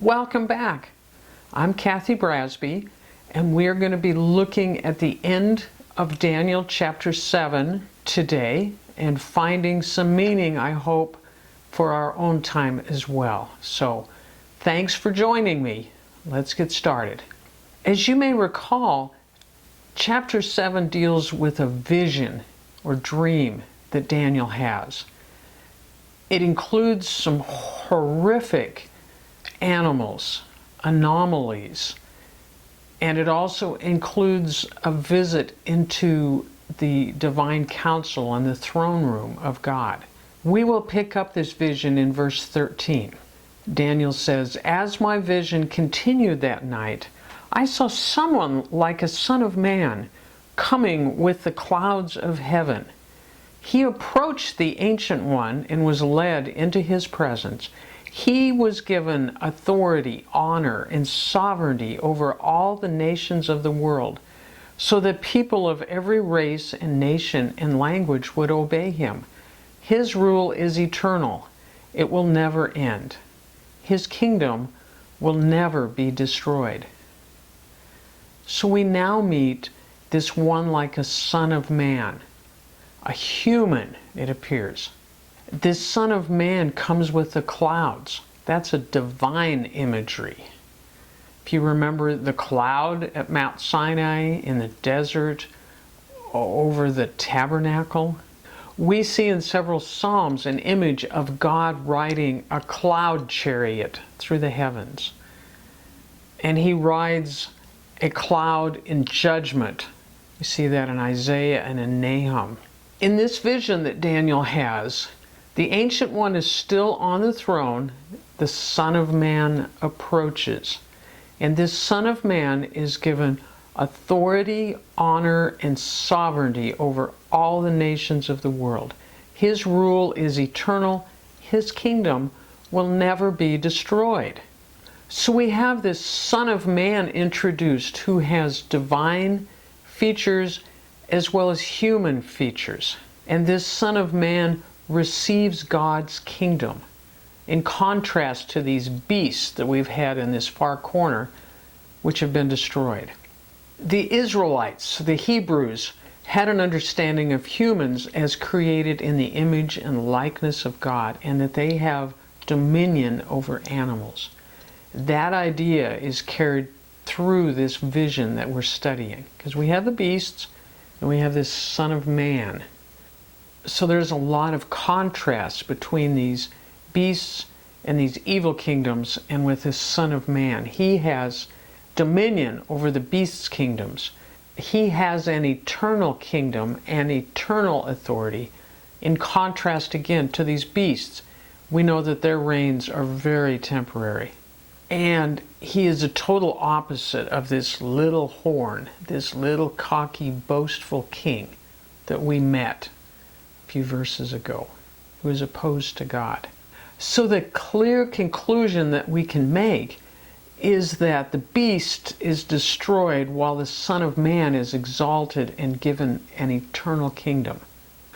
Welcome back. I'm Kathy Brasby, and we're going to be looking at the end of Daniel chapter 7 today and finding some meaning, I hope, for our own time as well. So, thanks for joining me. Let's get started. As you may recall, chapter 7 deals with a vision or dream that Daniel has. It includes some horrific animals, anomalies, and it also includes a visit into the divine council and the throne room of God. We will pick up this vision in verse 13. Daniel says, "As my vision continued that night, I saw someone like a son of man coming with the clouds of heaven. He approached the Ancient One and was led into his presence. He was given authority, honor, and sovereignty over all the nations of the world, so that people of every race and nation and language would obey him. His rule is eternal. It will never end. His kingdom will never be destroyed." So we now meet this one like a son of man, a human, it appears. This Son of Man comes with the clouds. That's a divine imagery. If you remember the cloud at Mount Sinai, in the desert, over the tabernacle, we see in several Psalms an image of God riding a cloud chariot through the heavens. And he rides a cloud in judgment. You see that in Isaiah and in Nahum. In this vision that Daniel has, the Ancient One is still on the throne. The Son of Man approaches. And this Son of Man is given authority, honor, and sovereignty over all the nations of the world. His rule is eternal. His kingdom will never be destroyed. So we have this Son of Man introduced who has divine features as well as human features. And this Son of Man receives God's kingdom, in contrast to these beasts that we've had in this far corner, which have been destroyed. The Israelites, the Hebrews, had an understanding of humans as created in the image and likeness of God, and that they have dominion over animals. That idea is carried through this vision that we're studying, because we have the beasts and we have this Son of Man. So there's a lot of contrast between these beasts and these evil kingdoms and with this Son of Man. He has dominion over the beasts' kingdoms. He has an eternal kingdom and eternal authority, in contrast again to these beasts. We know that their reigns are very temporary. And he is a total opposite of this little horn, this little cocky, boastful king that we met a few verses ago, who is opposed to God. So the clear conclusion that we can make is that the beast is destroyed while the Son of Man is exalted and given an eternal kingdom.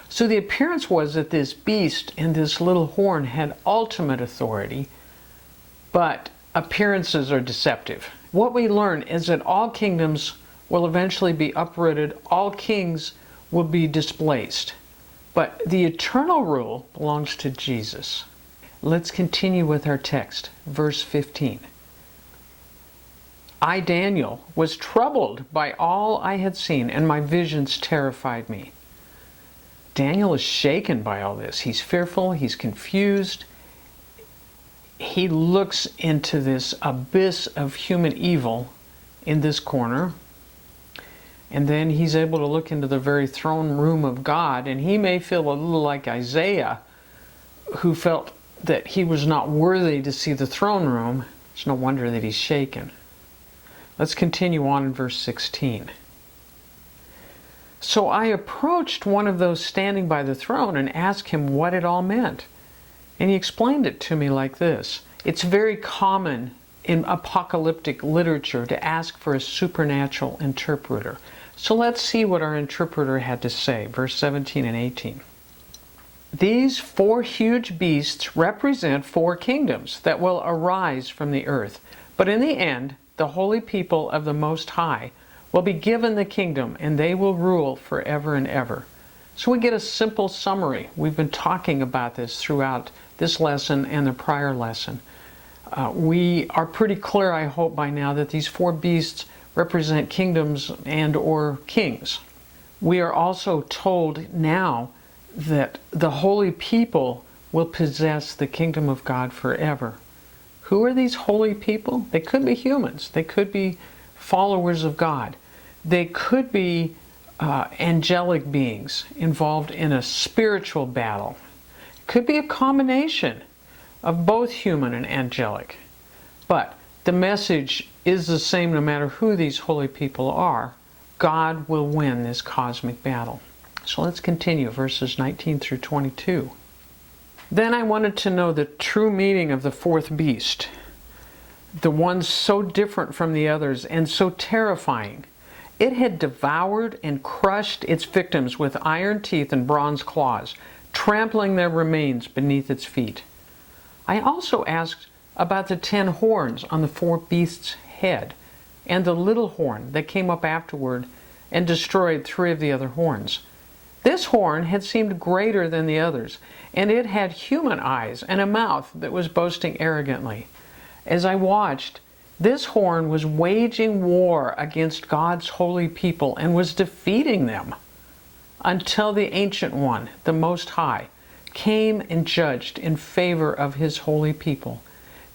So the appearance was that this beast and this little horn had ultimate authority, but appearances are deceptive. What we learn is that all kingdoms will eventually be uprooted, all kings will be displaced. But the eternal rule belongs to Jesus. Let's continue with our text, verse 15. "I, Daniel, was troubled by all I had seen, and my visions terrified me." Daniel is shaken by all this. He's fearful, he's confused. He looks into this abyss of human evil in this corner, and then he's able to look into the very throne room of God, and he may feel a little like Isaiah, who felt that he was not worthy to see the throne room. It's no wonder that he's shaken. Let's continue on in verse 16. "So I approached one of those standing by the throne and asked him what it all meant. And he explained it to me like this." It's very common in apocalyptic literature to ask for a supernatural interpreter. So let's see what our interpreter had to say, verse 17 and 18. These four huge beasts represent four kingdoms that will arise from the earth. But in the end, the holy people of the Most High will be given the kingdom, and they will rule forever and ever. So we get a simple summary. We've been talking about this throughout this lesson and the prior lesson. We are pretty clear, I hope, by now that these four beasts represent kingdoms and or kings. We are also told now that the holy people will possess the kingdom of God forever. Who are these holy people? They could be humans. They could be followers of God. They could be angelic beings involved in a spiritual battle. It could be a combination of both human and angelic. But the message is the same no matter who these holy people are. God will win this cosmic battle. So let's continue, verses 19 through 22. Then I wanted to know the true meaning of the fourth beast, the one so different from the others and so terrifying. It had devoured and crushed its victims with iron teeth and bronze claws, trampling their remains beneath its feet. I also asked about the 10 horns on the four beasts' head, and the little horn that came up afterward and destroyed 3 of the other horns. This horn had seemed greater than the others, and it had human eyes and a mouth that was boasting arrogantly. As I watched, this horn was waging war against God's holy people and was defeating them until the Ancient One, the Most High, came and judged in favor of his holy people.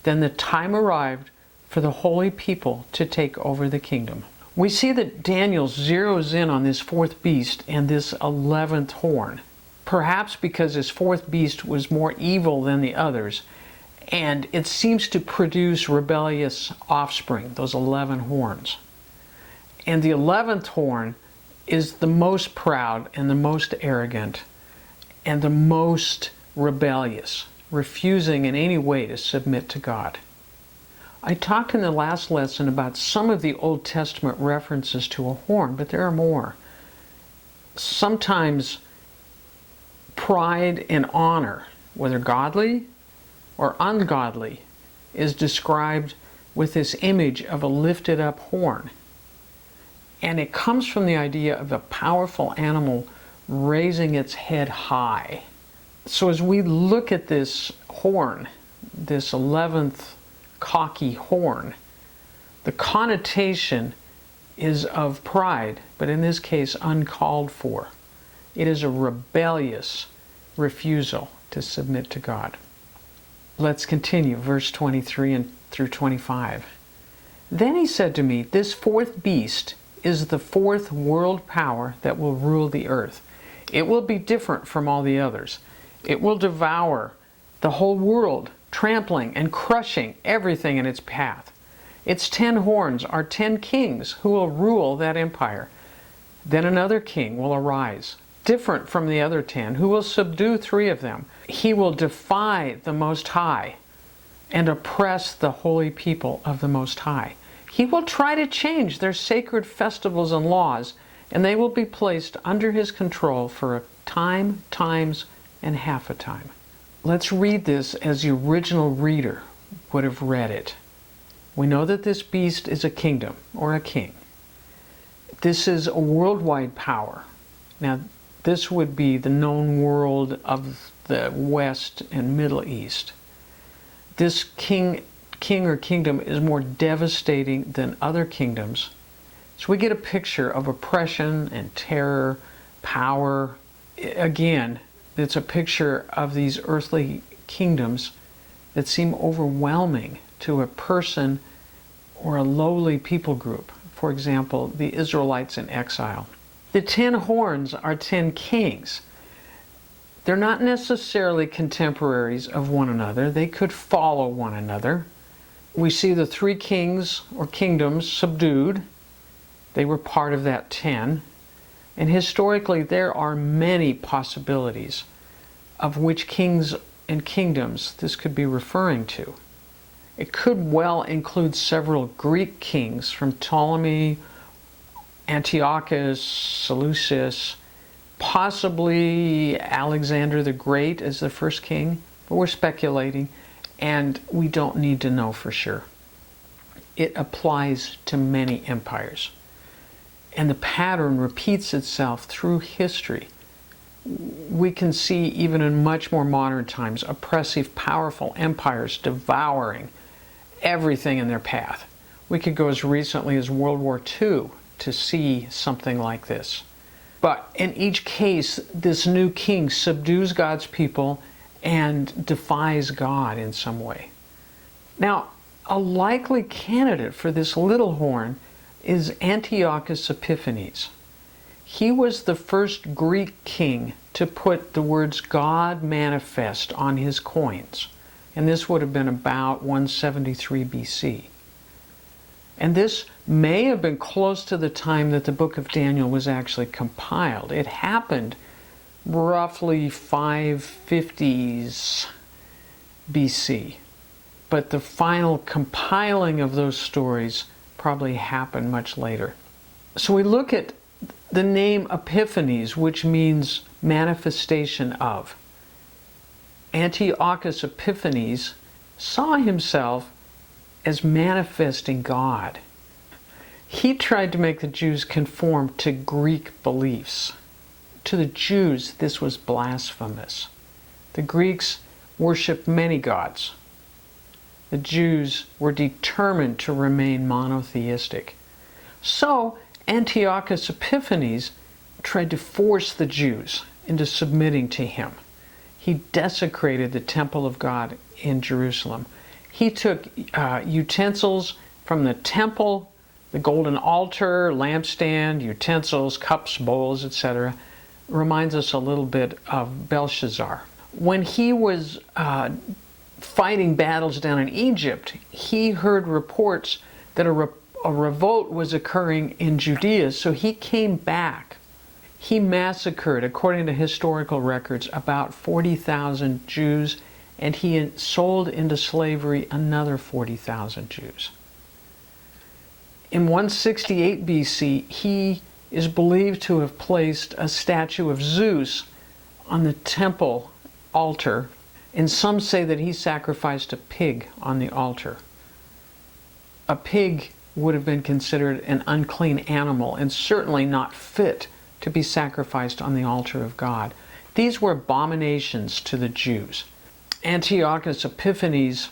Then the time arrived for the holy people to take over the kingdom. We see that Daniel zeroes in on this fourth beast and this 11th horn, perhaps because this fourth beast was more evil than the others, and it seems to produce rebellious offspring, those 11 horns. And the 11th horn is the most proud and the most arrogant and the most rebellious, refusing in any way to submit to God. I talked in the last lesson about some of the Old Testament references to a horn, but there are more. Sometimes pride and honor, whether godly or ungodly, is described with this image of a lifted up horn. And it comes from the idea of a powerful animal raising its head high. So as we look at this horn, this 11th cocky horn, the connotation is of pride, but in this case uncalled for. It is a rebellious refusal to submit to God. Let's continue, verse 23 and through 25. Then he said to me, this fourth beast is the fourth world power that will rule the earth. It will be different from all the others. It will devour the whole world, trampling and crushing everything in its path. Its 10 horns are 10 kings who will rule that empire. Then another king will arise, different from the other 10, who will subdue 3 of them. He will defy the Most High and oppress the holy people of the Most High. He will try to change their sacred festivals and laws, and they will be placed under his control for a time, times, and half a time. Let's read this as the original reader would have read it. We know that this beast is a kingdom or a king. This is a worldwide power. Now, this would be the known world of the West and Middle East. This king or kingdom is more devastating than other kingdoms. So we get a picture of oppression and terror, power. Again, it's a picture of these earthly kingdoms that seem overwhelming to a person or a lowly people group. For example, the Israelites in exile. The 10 horns are 10 kings. They're not necessarily contemporaries of one another. They could follow one another. We see the 3 kings or kingdoms subdued. They were part of that 10. And historically, there are many possibilities of which kings and kingdoms this could be referring to. It could well include several Greek kings from Ptolemy, Antiochus, Seleucus, possibly Alexander the Great as the first king, but we're speculating, and we don't need to know for sure. It applies to many empires, and the pattern repeats itself through history. We can see, even in much more modern times, oppressive, powerful empires devouring everything in their path. We could go as recently as World War II to see something like this. But in each case, this new king subdues God's people and defies God in some way. Now, a likely candidate for this little horn is Antiochus Epiphanes. He was the first Greek king to put the words God manifest on his coins, and this would have been about 173 BC. And this may have been close to the time that the book of Daniel was actually compiled. It happened roughly 550s BC. But the final compiling of those stories probably happened much later. So we look at the name Epiphanes, which means manifestation of. Antiochus Epiphanes saw himself as manifesting God. He tried to make the Jews conform to Greek beliefs. To the Jews, this was blasphemous. The Greeks worshiped many gods. The Jews were determined to remain monotheistic. So Antiochus Epiphanes tried to force the Jews into submitting to him. He desecrated the temple of God in Jerusalem. He took utensils from the temple, the golden altar, lampstand, utensils, cups, bowls, etc. Reminds us a little bit of Belshazzar. When he was fighting battles down in Egypt, he heard reports that a revolt was occurring in Judea, so he came back. He massacred, according to historical records, about 40,000 Jews, and he sold into slavery another 40,000 Jews. In 168 BC, he is believed to have placed a statue of Zeus on the temple altar, and some say that he sacrificed a pig on the altar. A pig would have been considered an unclean animal and certainly not fit to be sacrificed on the altar of God. These were abominations to the Jews. Antiochus Epiphanes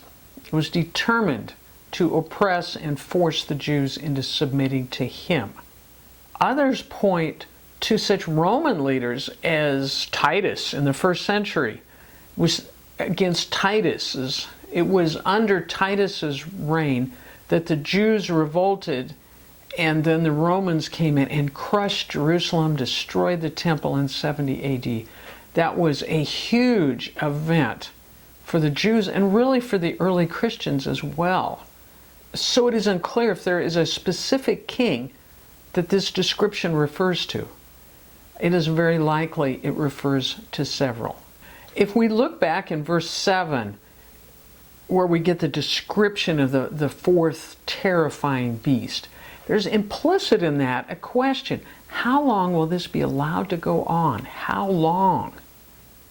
was determined to oppress and force the Jews into submitting to him. Others point to such Roman leaders as Titus in the first century. It was against Titus's. It was under Titus's reign that the Jews revolted, and then the Romans came in and crushed Jerusalem, destroyed the temple in 70 AD. That was a huge event for the Jews and really for the early Christians as well. So it is unclear if there is a specific king that this description refers to. It is very likely it refers to several. If we look back in verse 7, where we get the description of the fourth terrifying beast, there's implicit in that a question. How long will this be allowed to go on? How long?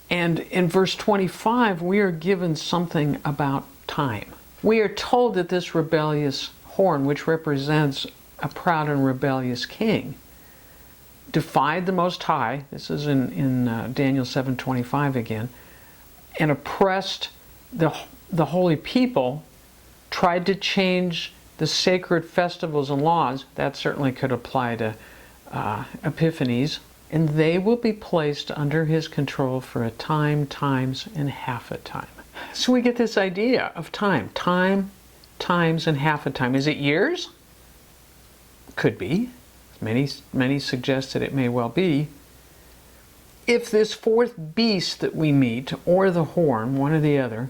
And in verse 25, we are given something about time. We are told that this rebellious horn, which represents a proud and rebellious king, defied the Most High, this is in Daniel 7:25 again, and oppressed the holy people, tried to change the sacred festivals and laws. That certainly could apply to Epiphanes, and they will be placed under his control for a time, times, and half a time. So we get this idea of time, times, and half a time. Is it years? Could be. Many suggest that it may well be. If this fourth beast that we meet, or the horn, one or the other,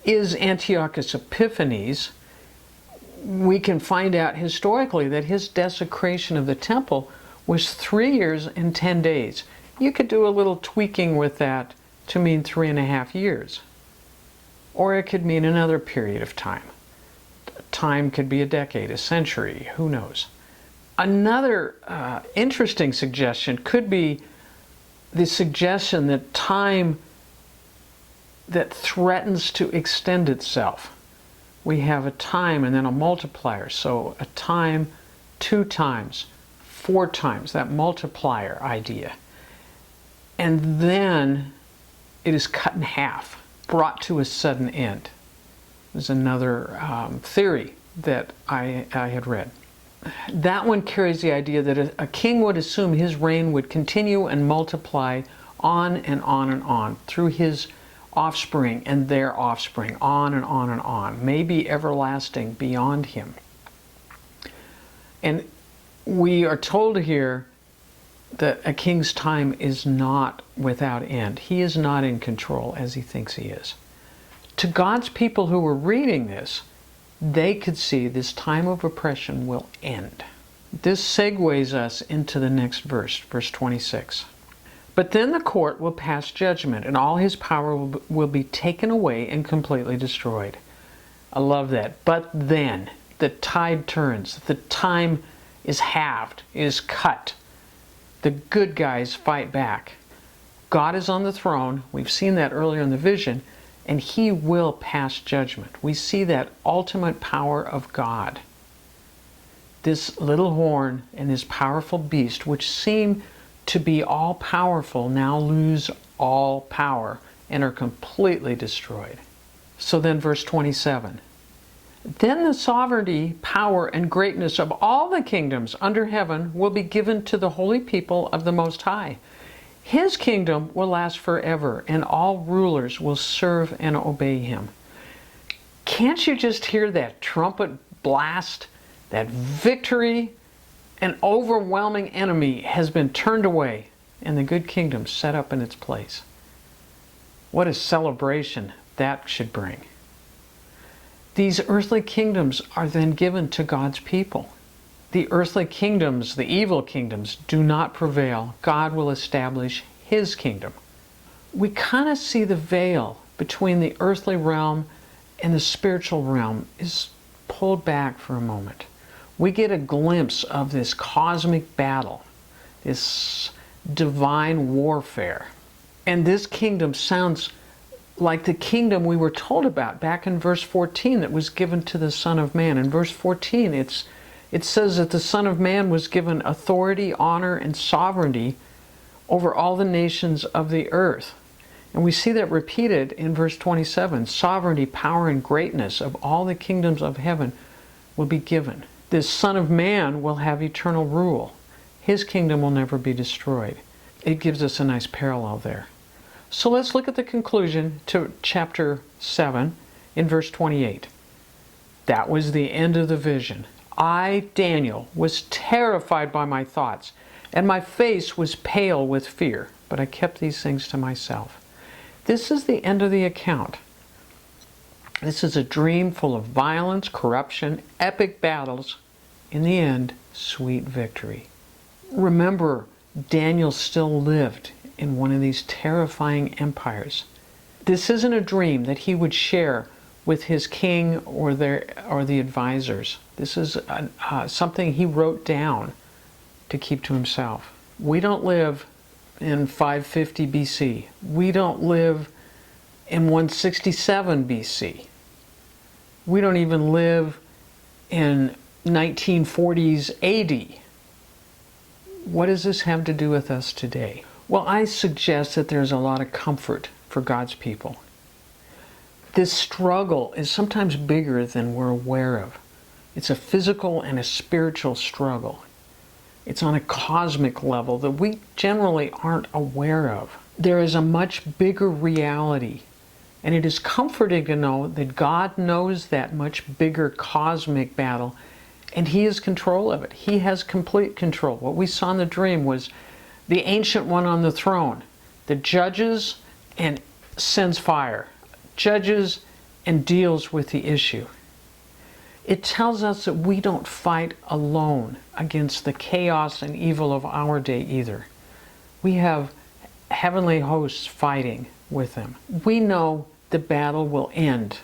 is Antiochus Epiphanes, we can find out historically that his desecration of the temple was 3 years and 10 days. You could do a little tweaking with that to mean 3.5 years. Or it could mean another period of time. Time could be a decade, a century, who knows. Another interesting suggestion could be the suggestion that time that threatens to extend itself. We have a time and then a multiplier. So a time, 2 times, 4 times, that multiplier idea. And then it is cut in half, brought to a sudden end. There's another theory that I had read. That one carries the idea that a king would assume his reign would continue and multiply on and on and on through his offspring and their offspring, on and on and on, maybe everlasting beyond him. And we are told here that a king's time is not without end. He is not in control as he thinks he is. To God's people who were reading this, they could see this time of oppression will end. This segues us into the next verse, verse 26. But then the court will pass judgment, and all his power will be taken away and completely destroyed. I love that. But then the tide turns. The time is halved, is cut. The good guys fight back. God is on the throne. We've seen that earlier in the vision. And he will pass judgment. We see that ultimate power of God. This little horn and this powerful beast, which seem to be all powerful, now lose all power and are completely destroyed. So then verse 27. Then the sovereignty, power, and greatness of all the kingdoms under heaven will be given to the holy people of the Most High. His kingdom will last forever, and all rulers will serve and obey him. Can't you just hear that trumpet blast? That victory, an overwhelming enemy has been turned away, and the good kingdom set up in its place. What a celebration that should bring. These earthly kingdoms are then given to God's people. The earthly kingdoms, the evil kingdoms, do not prevail. God will establish his kingdom. We kind of see the veil between the earthly realm and the spiritual realm is pulled back for a moment. We get a glimpse of this cosmic battle, this divine warfare. And this kingdom sounds like the kingdom we were told about back in verse 14 that was given to the Son of Man. In verse 14, it says that the Son of Man was given authority, honor, and sovereignty over all the nations of the earth. And we see that repeated in verse 27. Sovereignty, power, and greatness of all the kingdoms of heaven will be given. This Son of Man will have eternal rule. His kingdom will never be destroyed. It gives us a nice parallel there. So let's look at the conclusion to chapter 7 in verse 28. That was the end of the vision. I, Daniel, was terrified by my thoughts, and my face was pale with fear, but I kept these things to myself. This is the end of the account. This is a dream full of violence, corruption, epic battles. In the end, sweet victory. Remember, Daniel still lived in one of these terrifying empires. This isn't a dream that he would share with his king or the advisors. This is something he wrote down to keep to himself. We don't live in 550 BC. We don't live in 167 BC. We don't even live in 1940s AD. What does this have to do with us today? Well, I suggest that there's a lot of comfort for God's people. This struggle is sometimes bigger than we're aware of. It's a physical and a spiritual struggle. It's on a cosmic level that we generally aren't aware of. There is a much bigger reality, and it is comforting to know that God knows that much bigger cosmic battle, and he has control of it. He has complete control. What we saw in the dream was the Ancient One on the throne that judges and sends fire, judges and deals with the issue. It tells us that we don't fight alone against the chaos and evil of our day either. We have heavenly hosts fighting with them. We know the battle will end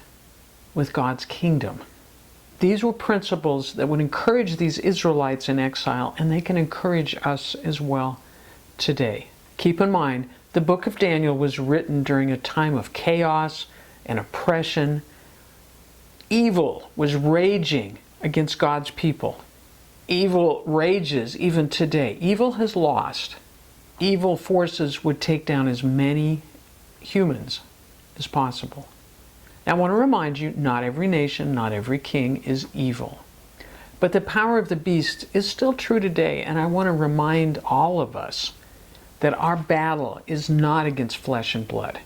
with God's kingdom. These were principles that would encourage these Israelites in exile, and they can encourage us as well today. Keep in mind, the book of Daniel was written during a time of chaos and oppression. Evil was raging against God's people. Evil rages even today. Evil has lost. Evil forces would take down as many humans as possible. Now, I want to remind you, not every nation, not every king is evil. But the power of the beast is still true today, and I want to remind all of us that our battle is not against flesh and blood.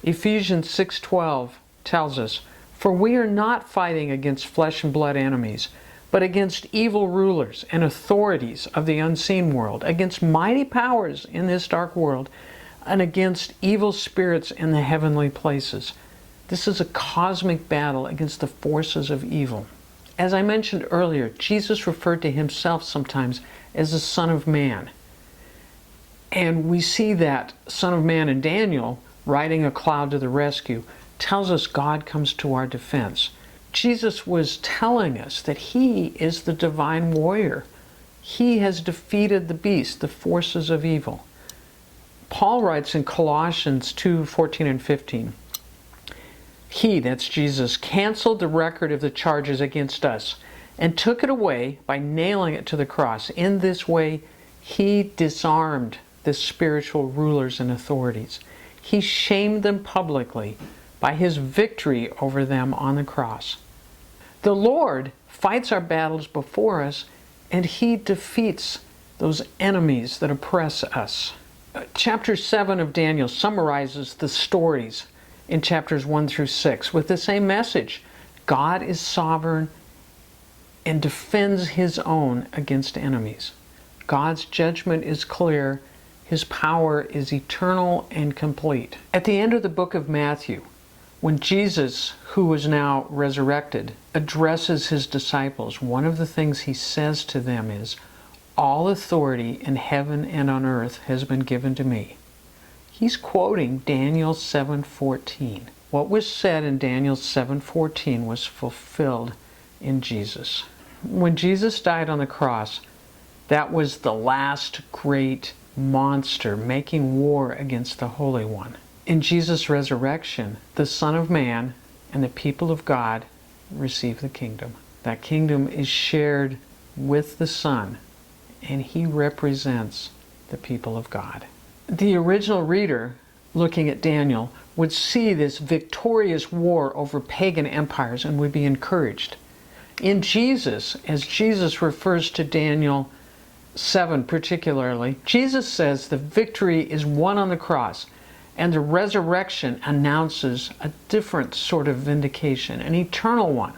Ephesians 6:12 tells us, "For we are not fighting against flesh and blood enemies, but against evil rulers and authorities of the unseen world, against mighty powers in this dark world, and against evil spirits in the heavenly places." This is a cosmic battle against the forces of evil. As I mentioned earlier, Jesus referred to himself sometimes as the Son of Man. And we see that Son of Man in Daniel, riding a cloud to the rescue, tells us God comes to our defense. Jesus was telling us that he is the divine warrior. He has defeated the beast, the forces of evil. Paul writes in Colossians 2:14 and 15, "He," that's Jesus, "canceled the record of the charges against us and took it away by nailing it to the cross. In this way, he disarmed the spiritual rulers and authorities. He shamed them publicly by his victory over them on the cross." The Lord fights our battles before us, and he defeats those enemies that oppress us. Chapter 7 of Daniel summarizes the stories in chapters 1 through 6 with the same message. God is sovereign and defends his own against enemies. God's judgment is clear. His power is eternal and complete. At the end of the book of Matthew, when Jesus, who is now resurrected, addresses his disciples, one of the things he says to them is, "All authority in heaven and on earth has been given to me." He's quoting Daniel 7:14. What was said in Daniel 7:14 was fulfilled in Jesus. When Jesus died on the cross, that was the last great monster making war against the Holy One. In Jesus' resurrection, the Son of Man and the people of God receive the kingdom. That kingdom is shared with the Son, and he represents the people of God. The original reader, looking at Daniel, would see this victorious war over pagan empires and would be encouraged. In Jesus, as Jesus refers to Daniel 7 particularly, Jesus says the victory is won on the cross, and the resurrection announces a different sort of vindication, an eternal one,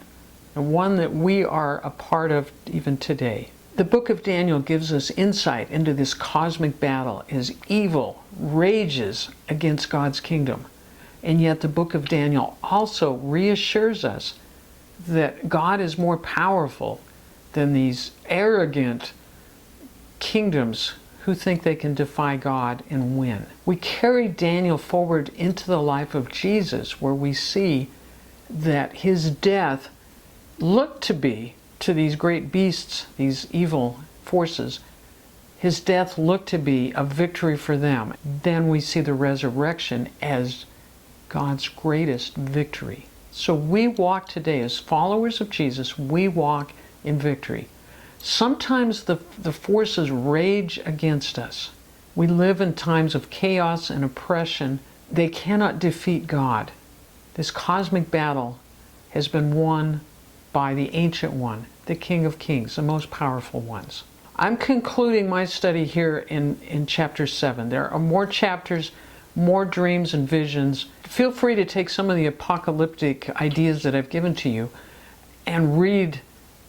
and one that we are a part of even today. The book of Daniel gives us insight into this cosmic battle as evil rages against God's kingdom. And yet the book of Daniel also reassures us that God is more powerful than these arrogant kingdoms who think they can defy God and win. We carry Daniel forward into the life of Jesus, where we see that his death looked to be, to these great beasts, these evil forces, his death looked to be a victory for them. Then we see the resurrection as God's greatest victory. So we walk today as followers of Jesus, we walk in victory. Sometimes the forces rage against us. We live in times of chaos and oppression. They cannot defeat God. This cosmic battle has been won by the Ancient One, the King of Kings, the most powerful ones. I'm concluding my study here in chapter 7. There are more chapters, more dreams and visions. Feel free to take some of the apocalyptic ideas that I've given to you and read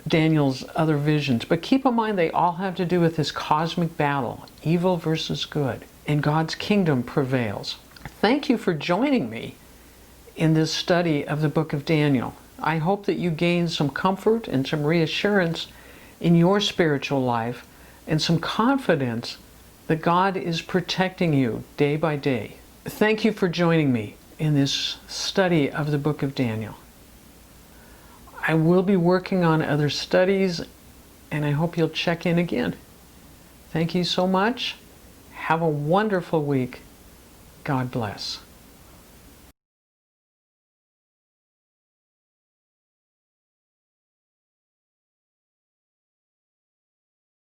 Daniel's other visions. But keep in mind, they all have to do with this cosmic battle, evil versus good, and God's kingdom prevails. Thank you for joining me in this study of the book of Daniel. I hope that you gain some comfort and some reassurance in your spiritual life and some confidence that God is protecting you day by day. Thank you for joining me in this study of the book of Daniel. I will be working on other studies, and I hope you'll check in again. Thank you so much. Have a wonderful week. God bless.